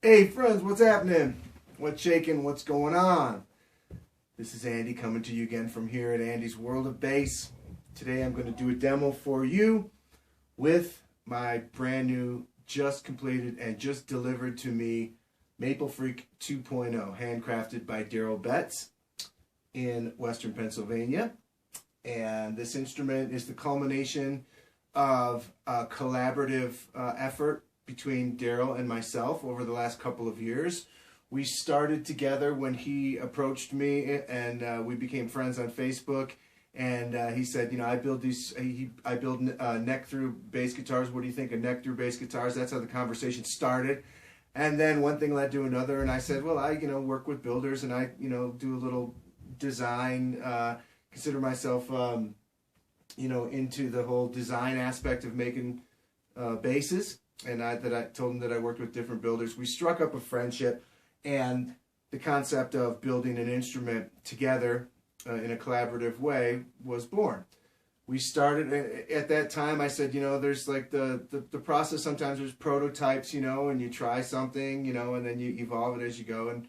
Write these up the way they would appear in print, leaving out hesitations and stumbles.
Hey friends, what's happening? What's shaking? What's going on? This is Andy coming to you again from here at Andy's World of Bass. Today I'm going to do a demo for you with my brand new, just completed and just delivered to me Maple Freak 2.0, handcrafted by Darryl Betts in Western Pennsylvania. And this instrument is the culmination of a collaborative effort between Darryl and myself over the last couple of years. We started together when he approached me, and we became friends on Facebook. And he said, you know, I build these. I build neck through bass guitars. What do you think of neck through bass guitars? That's how the conversation started. And then one thing led to another, and I said, well, I work with builders, and I do a little design. Consider myself into the whole design aspect of making basses. And I told him that I worked with different builders. We struck up a friendship, and the concept of building an instrument together in a collaborative way was born. We started at that time. I said, there's like the process. Sometimes there's prototypes, and you try something, and then you evolve it as you go,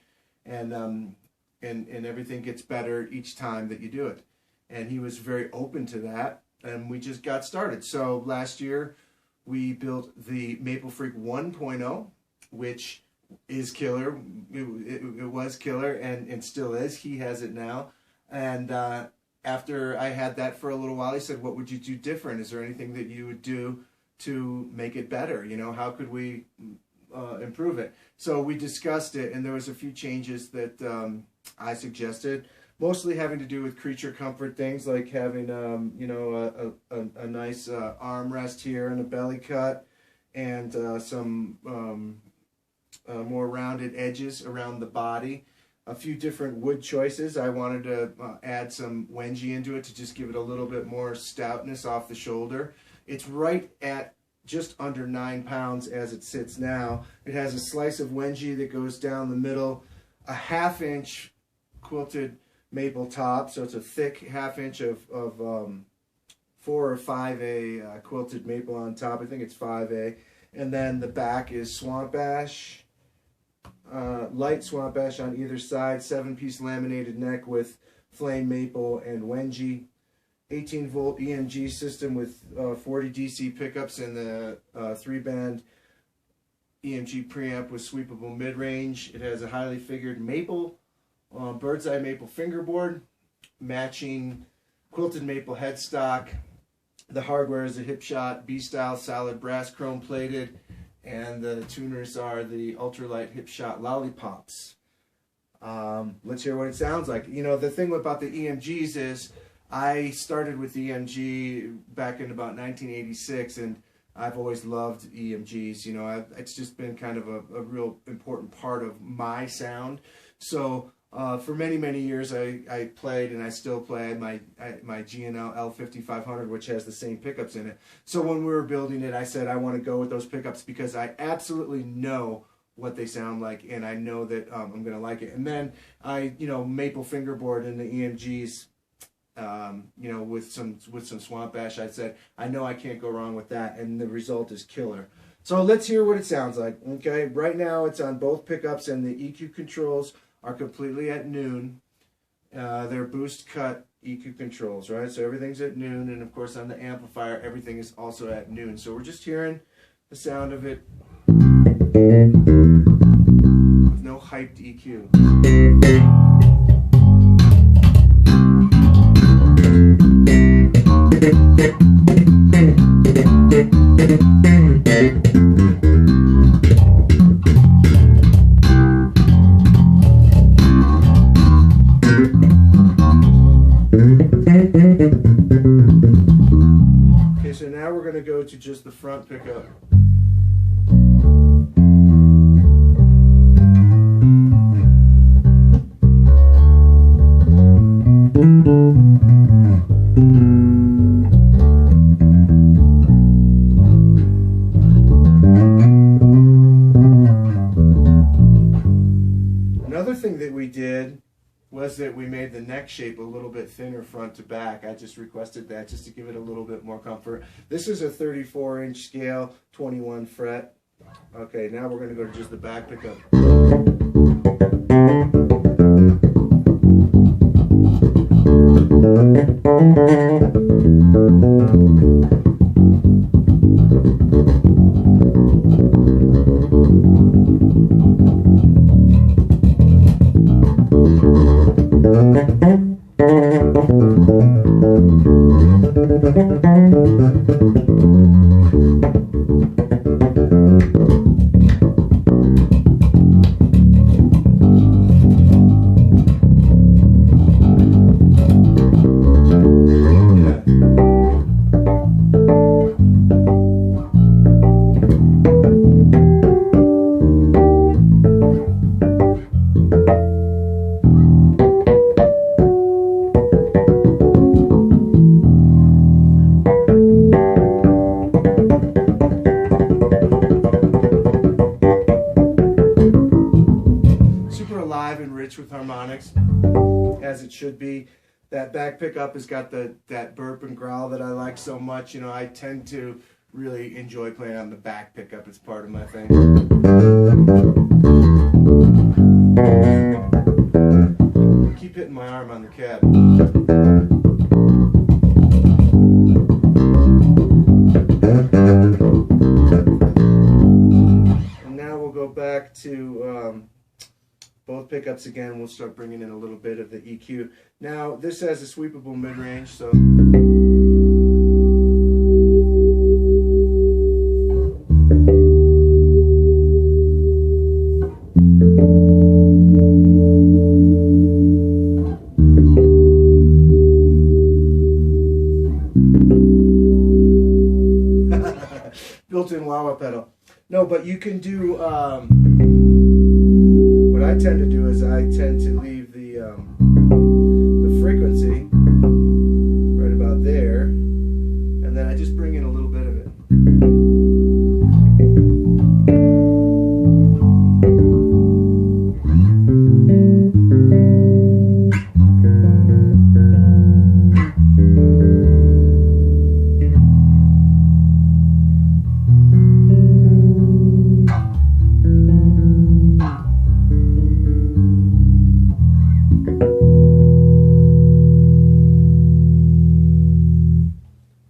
and everything gets better each time that you do it. And he was very open to that, and we just got started. So last year, we built the Maple Freak 1.0, which is killer. It was killer and still is. He has it now. And after I had that for a little while, he said, what would you do different? Is there anything that you would do to make it better? How could we improve it? So we discussed it, and there was a few changes that I suggested, mostly having to do with creature comfort things, like having a nice armrest here and a belly cut, and some more rounded edges around the body. A few different wood choices. I wanted to add some wenge into it to just give it a little bit more stoutness off the shoulder. It's right at just under 9 pounds as it sits now. It has a slice of wenge that goes down the middle, a 1/2 inch quilted maple top, so it's a thick 1/2 inch of 4 or 5A quilted maple on top. I think it's 5A. And then the back is swamp ash, light swamp ash on either side, 7-piece laminated neck with flame maple and wenge, 18-volt EMG system with 40 DC pickups, and the 3-band EMG preamp with sweepable mid-range. It has a highly figured maple, bird's eye maple fingerboard, matching quilted maple headstock. The hardware is a Hipshot B-style solid brass chrome plated, and the tuners are the ultralight Hipshot lollypops. Let's hear what it sounds like. The thing about the EMGs is I started with EMG back in about 1986, and I've always loved EMGs. It's just been kind of a real important part of my sound. So for many, many years, I played, and I still play my G&L L5500, which has the same pickups in it. So when we were building it, I said I want to go with those pickups because I absolutely know what they sound like, and I know that I'm going to like it. And then maple fingerboard in the EMGs, with some swamp ash. I said I know I can't go wrong with that, and the result is killer. So let's hear what it sounds like. Okay, right now it's on both pickups, and the EQ controls are completely at noon. They're boost cut EQ controls, right? So everything's at noon, and of course on the amplifier everything is also at noon. So we're just hearing the sound of it with no hyped EQ. to just the front pickup. Another thing that we did was that we made the neck shape a little bit thinner front to back. I just requested that just to give it a little bit more comfort. This is a 34-inch scale, 21 fret. Okay, now we're going to go to just the back pickup. With harmonics, as it should be. That back pickup has got that burp and growl that I like so much. You know, I tend to really enjoy playing on the back pickup. It's part of my thing. Keep hitting my arm on the cab. And now we'll go back to both pickups again. We'll start bringing in a little bit of the EQ. Now, this has a sweepable mid-range, so built-in wah-wah pedal. No, but you can do what I tend to do is I tend to leave the frequency right about there, and then I just bring in a little bit of it.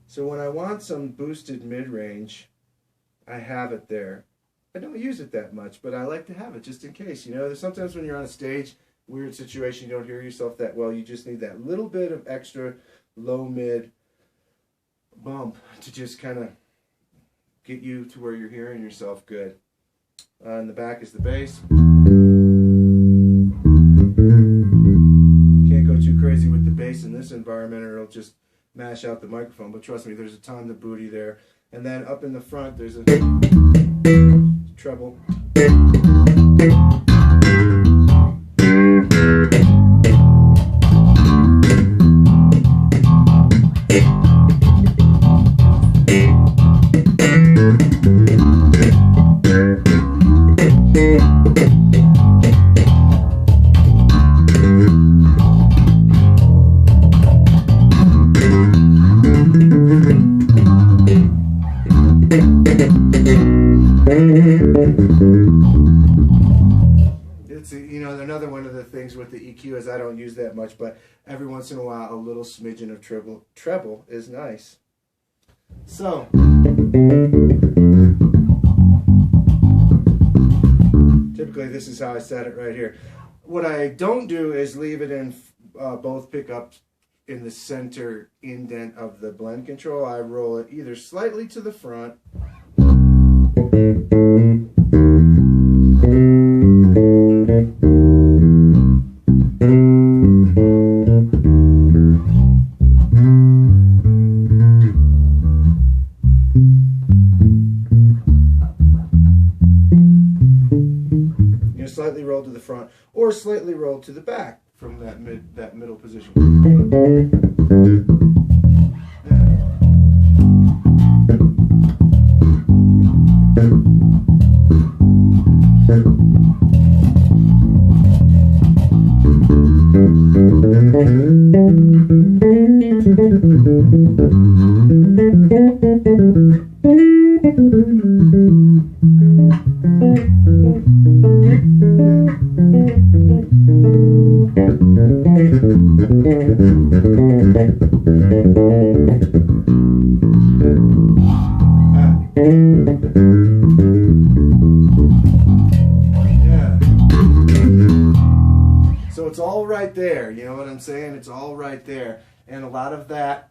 So when I want some boosted mid-range, I have it there. I don't use it that much, but I like to have it just in case. You know, there's sometimes when you're on a stage, weird situation, you don't hear yourself that well. You just need that little bit of extra low-mid bump to just kind of get you to where you're hearing yourself good. In the back is the bass. Can't go too crazy with the bass in this environment or it'll just mash out the microphone, but trust me, there's a ton of booty there. And then up in the front, there's a treble. It's, you know, another one of the things with the EQ is I don't use that much, but every once in a while a little smidgen of treble is nice. So typically this is how I set it right here. What I don't do is leave it in both pickups in the center indent of the blend control. I roll it either slightly to the front front or slightly rolled to the back from that middle position. So it's all right there, you know what I'm saying? It's all right there. And a lot of that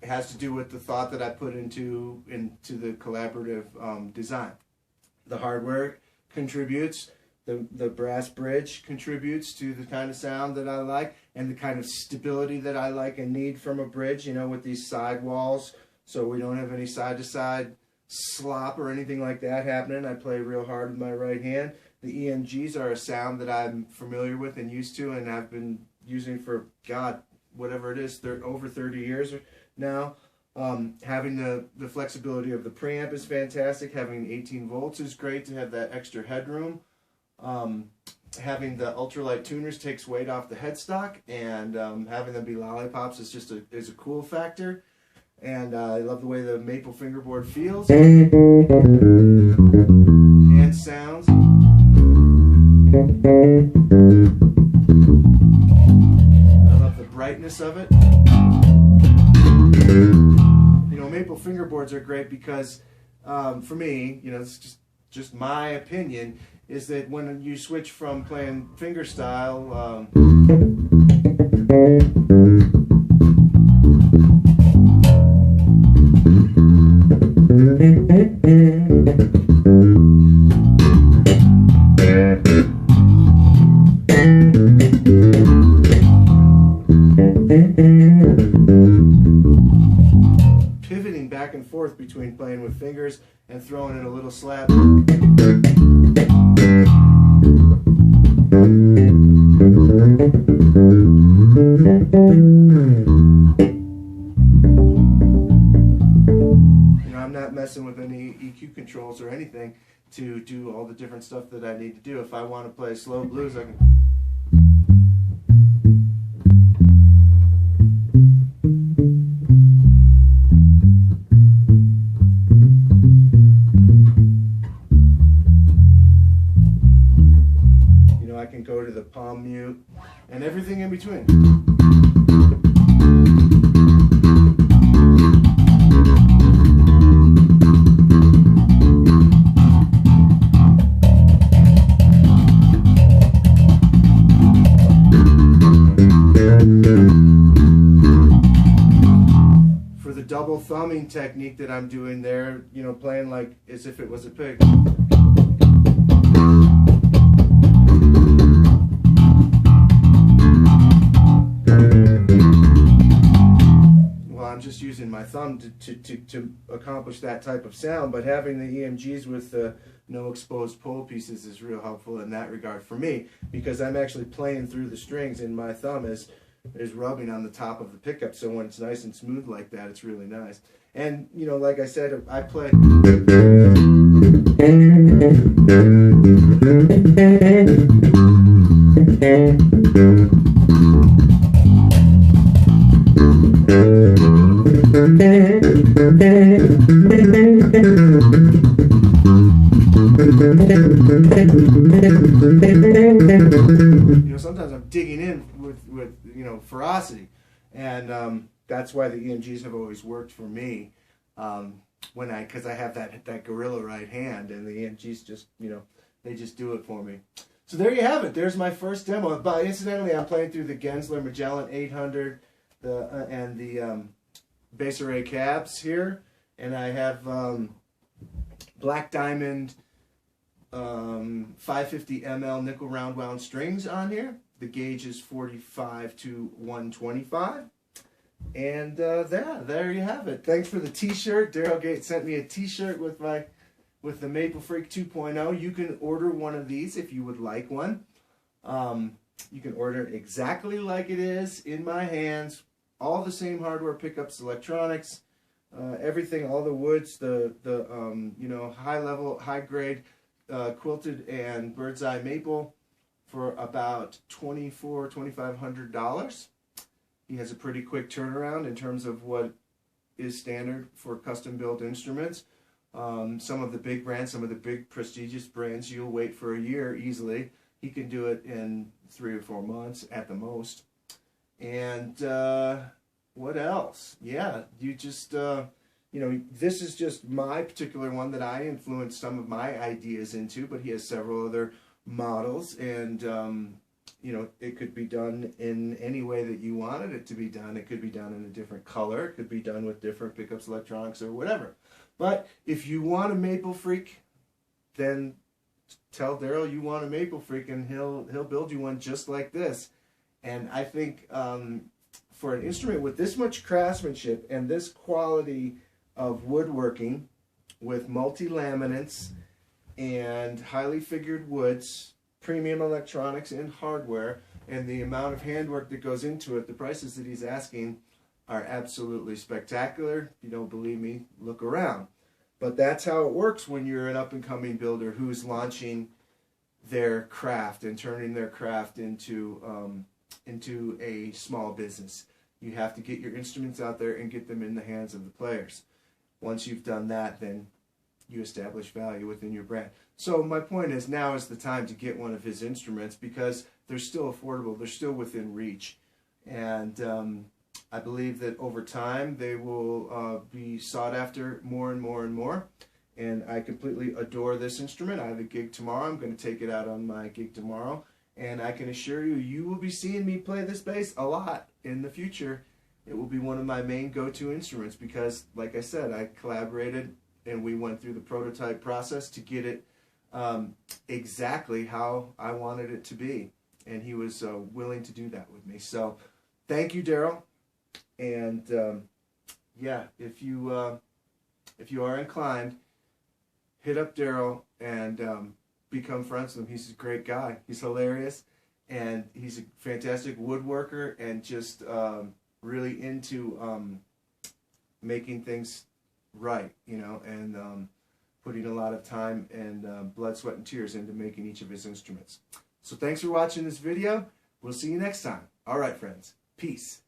has to do with the thought that I put into the collaborative design. The hardware contributes, the brass bridge contributes to the kind of sound that I like and the kind of stability that I like and need from a bridge, you know, with these side walls, so we don't have any side-to-side slop or anything like that happening. I play real hard with my right hand. The EMGs are a sound that I'm familiar with and used to, and I've been using for, God, whatever it is, over 30 years now. Having the flexibility of the preamp is fantastic. Having 18 volts is great to have that extra headroom. Having the ultralight tuners takes weight off the headstock, and having them be lollypops is just a cool factor. And I love the way the maple fingerboard feels and sounds. I love the brightness of it. You know, maple fingerboards are great because, for me, you know, it's just my opinion, is that when you switch from playing fingerstyle, pivoting back and forth between playing with fingers and throwing in a little slap. You know, I'm not messing with any EQ controls or anything to do all the different stuff that I need to do. If I want to play slow blues, I can. I can go to the palm mute and everything in between. For the double thumbing technique that I'm doing there, you know, playing like as if it was a pig. I'm just using my thumb to accomplish that type of sound, but having the EMGs with no exposed pole pieces is real helpful in that regard for me, because I'm actually playing through the strings and my thumb is rubbing on the top of the pickup, so when it's nice and smooth like that, it's really nice. And, you know, like I said, I play... You know, sometimes I'm digging in with you know, ferocity, and that's why the EMGs have always worked for me. Because I have that gorilla right hand, and the EMGs just, you know, they just do it for me. So there you have it. There's my first demo. But incidentally, I'm playing through the Gensler Magellan 800, and the bass array cabs here, and I have Black Diamond 550 ml nickel round wound strings on here. The gauge is 45 to 125. And there you have it. Thanks for the t-shirt. Darryl Gates sent me a t-shirt with the Maple Freak 2.0. You can order one of these if you would like one. You can order it exactly like it is in my hands. All the same hardware, pickups, electronics, everything, all the woods, the you know, high level, high grade quilted and bird's eye maple for about $2,500. He has a pretty quick turnaround in terms of what is standard for custom built instruments. Some of the big brands, some of the big prestigious brands, you'll wait for a year easily. He can do it in 3 or 4 months at the most. And what else? Yeah, you just, you know, this is just my particular one that I influenced some of my ideas into, but he has several other models, and you know, it could be done in any way that you wanted it to be done. It could be done in a different color. It could be done with different pickups, electronics, or whatever. But if you want a Maple Freak, then tell Darryl you want a Maple Freak, and he'll build you one just like this. And I think for an instrument with this much craftsmanship and this quality of woodworking with multi-laminates and highly figured woods, premium electronics and hardware, and the amount of handwork that goes into it, the prices that he's asking are absolutely spectacular. If you don't believe me, look around. But that's how it works when you're an up-and-coming builder who's launching their craft and turning their craft into a small business. You have to get your instruments out there and get them in the hands of the players. Once you've done that, then you establish value within your brand. So my point is, now is the time to get one of his instruments because they're still affordable, they're still within reach. And I believe that over time they will be sought after more and more and more. And I completely adore this instrument. I have a gig tomorrow. I'm going to take it out on my gig tomorrow. And I can assure you, you will be seeing me play this bass a lot in the future. It will be one of my main go-to instruments because, like I said, I collaborated and we went through the prototype process to get it exactly how I wanted it to be. And he was willing to do that with me. So thank you, Darryl. And yeah, if you are inclined, hit up Darryl and become friends with him. He's a great guy. He's hilarious, and he's a fantastic woodworker, and just really into making things right, you know, and putting a lot of time and blood, sweat, and tears into making each of his instruments. So thanks for watching this video. We'll see you next time. All right, friends. Peace.